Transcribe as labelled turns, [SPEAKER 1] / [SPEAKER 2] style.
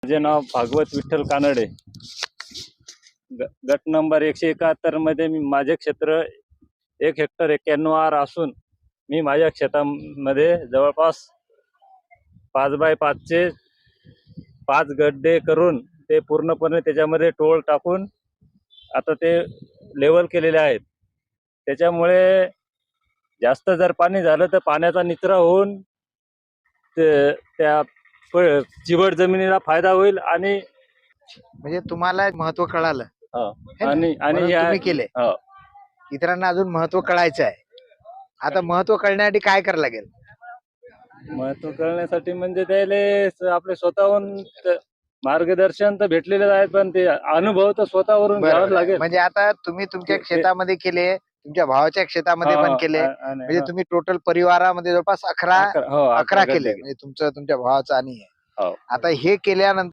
[SPEAKER 1] माझे नाव भागवत विठ्ठल कानडे. गट नंबर 171 मध्ये माझे क्षेत्र 1 हेक्टर 91 आर असून मी माझ्या शेतामध्ये जवळपास 5x5 चे 5 गड्डे करून ते पूर्णपणे त्याच्यामध्ये टोळ टाकून आता ते लेवल केलेले आहेत. त्याच्यामुळे जास्त जर पाणी झालं तर पाण्याचा निचरा होऊन त्या चिवट जमिनीला फायदा होईल आणि
[SPEAKER 2] म्हणजे तुम्हाला महत्व कळालं
[SPEAKER 1] आणि
[SPEAKER 2] म्हणून तुम्ही केले. इतरांना अजून महत्व कळायचं आहे. आता महत्व कळण्यासाठी काय करायला लागेल?
[SPEAKER 1] महत्व कळण्यासाठी म्हणजे त्याला आपले स्वतःहून मार्गदर्शन तर भेटलेले आहेत, पण ते अनुभव तर स्वतःवरून घ्यावाच लागेल.
[SPEAKER 2] म्हणजे आता तुम्ही तुमच्या शेतामध्ये केले, तुमच्या भावाच्या शेतामध्ये पण केले, म्हणजे तुम्ही टोटल परिवारामध्ये जवळपास 11 केले, म्हणजे तुमच्या भावाचं आणि आता हे केल्यानंतर